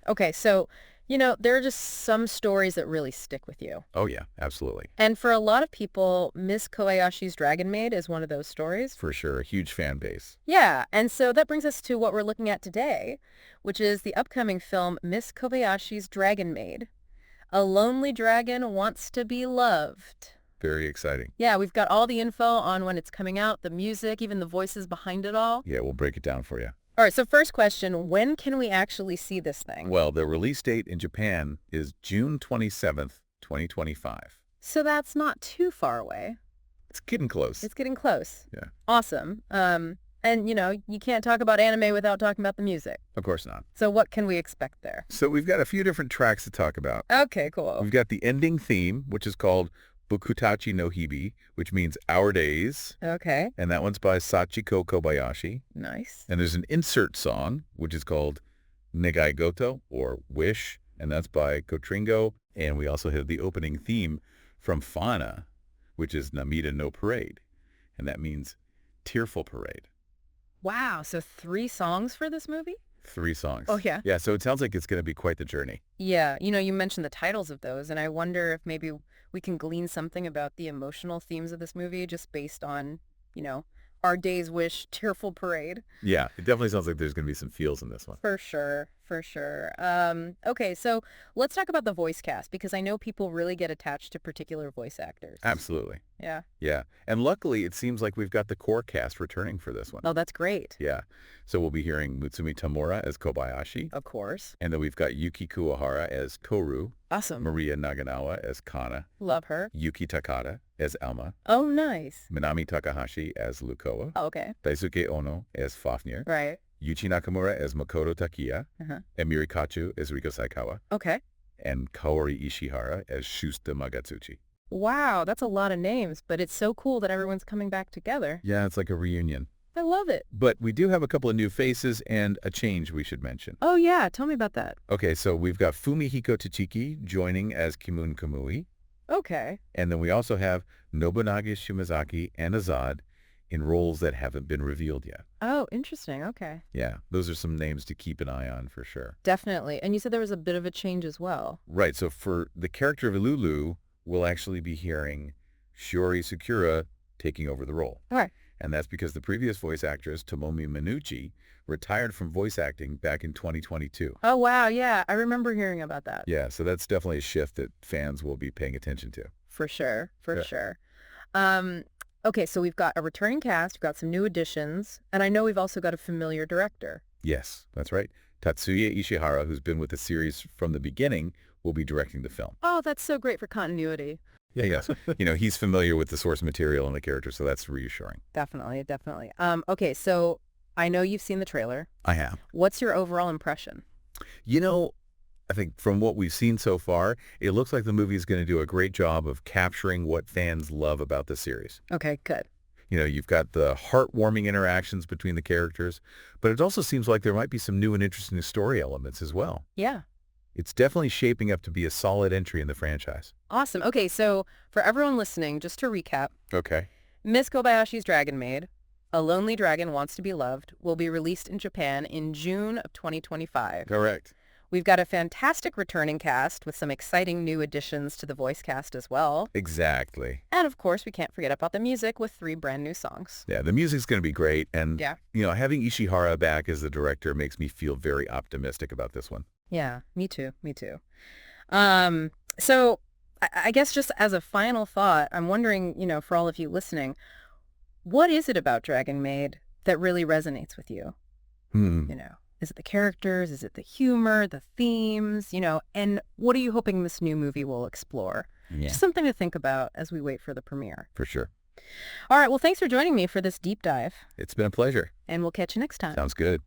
Okay, so, there are just some stories that really stick with you. Oh, yeah, absolutely. And for a lot of people, Miss Kobayashi's Dragon Maid is one of those stories. For sure. A huge fan base. Yeah, and so that brings us to what we're looking at today, which is the upcoming film Miss Kobayashi's Dragon Maid. A lonely dragon wants to be loved. Very exciting. Yeah, we've got all the info on when it's coming out, the music, even the voices behind it all. Yeah, we'll break it down for you. All right, so first question, when can we actually see this thing? Well, the release date in Japan is June 27th, 2025. So that's not too far away. It's getting close. It's getting close. Yeah. Awesome. And you can't talk about anime without talking about the music. Of course not. So what can we expect there? So we've got a few different tracks to talk about. Okay, cool. We've got the ending theme, which is called Bukutachi no Hibi, which means Our Days. Okay, And that one's by Sachiko Kobayashi. nice. And there's an insert song, which is called Negai Goto, or Wish, and that's by Kotringo. And we also have the opening theme from Fauna, which is Namida no Parade. And that means Tearful Parade. Wow, so 3 songs for this movie? 3 songs. Oh, yeah? Yeah, so it sounds like it's going to be quite the journey. Yeah, you mentioned the titles of those, and I wonder if maybe we can glean something about the emotional themes of this movie just based on, Our Day's Wish, Tearful Parade. Yeah, it definitely sounds like there's going to be some feels in this one. For sure, for sure. Okay, so let's talk about the voice cast, because I know people really get attached to particular voice actors. Absolutely. Yeah. Yeah. And luckily, it seems like we've got the core cast returning for this one. Oh, that's great. Yeah. So we'll be hearing Mutsumi Tamura as Kobayashi. Of course. And then we've got Yuki Kuwahara as Koru, Awesome. Maria Naganawa as Kana, Love her. Yuki Takada as Alma, Oh, nice. Minami Takahashi as Lukoa, Oh, okay. Daisuke Ono as Fafnir, Right. Yuichi Nakamura as Makoto Takiya, Uh-huh. and Mirikachu as Riko Saikawa, Okay. and Kaori Ishihara as Shusta Magatsuchi. Wow, that's a lot of names, but it's so cool that everyone's coming back together. Yeah, it's like a reunion. I love it. But we do have a couple of new faces and a change we should mention. Oh, yeah. Tell me about that. Okay, so we've got Fumihiko Tachiki joining as Kimun Kamui, Okay. and then we also have Nobunaga Shimazaki and Azad in roles that haven't been revealed yet. Oh, interesting. Okay. Yeah, those are some names to keep an eye on for sure. Definitely. And you said there was a bit of a change as well. Right, so for the character of Ilulu, we'll actually be hearing Shiori Sakura taking over the role. All right. And that's because the previous voice actress, Tomomi Minucci, retired from voice acting back in 2022. Oh, wow. Yeah. I remember hearing about that. Yeah, so that's definitely a shift that fans will be paying attention to. For sure. For Yeah. sure. Okay, so we've got a returning cast, we've got some new additions, and I know we've also got a familiar director. Yes, that's right. Tatsuya Ishihara, who's been with the series from the beginning, will be directing the film. Oh, that's so great for continuity. Yeah, yes. He's familiar with the source material and the character, so that's reassuring. Definitely, definitely. Okay, so I know you've seen the trailer. I have. What's your overall impression? I think from what we've seen so far, it looks like the movie is going to do a great job of capturing what fans love about the series. Okay, good. You've got the heartwarming interactions between the characters, but it also seems like there might be some new and interesting story elements as well. Yeah. It's definitely shaping up to be a solid entry in the franchise. Awesome. Okay, so for everyone listening, just to recap, Okay. Miss Kobayashi's Dragon Maid, A Lonely Dragon Wants to Be Loved, will be released in Japan in June of 2025. Correct. We've got a fantastic returning cast with some exciting new additions to the voice cast as well. Exactly. And of course, we can't forget about the music with 3 brand new songs. Yeah, the music's going to be great. And, Yeah. Having Ishihara back as the director makes me feel very optimistic about this one. Yeah, me too. Me too. So I guess just as a final thought, I'm wondering, for all of you listening, what is it about Dragon Maid that really resonates with you? Is it the characters? Is it the humor, the themes, and what are you hoping this new movie will explore? Yeah, Just something to think about as we wait for the premiere. for sure. All right, well, thanks for joining me for this deep dive, It's been a pleasure. and we'll catch you next time. Sounds good.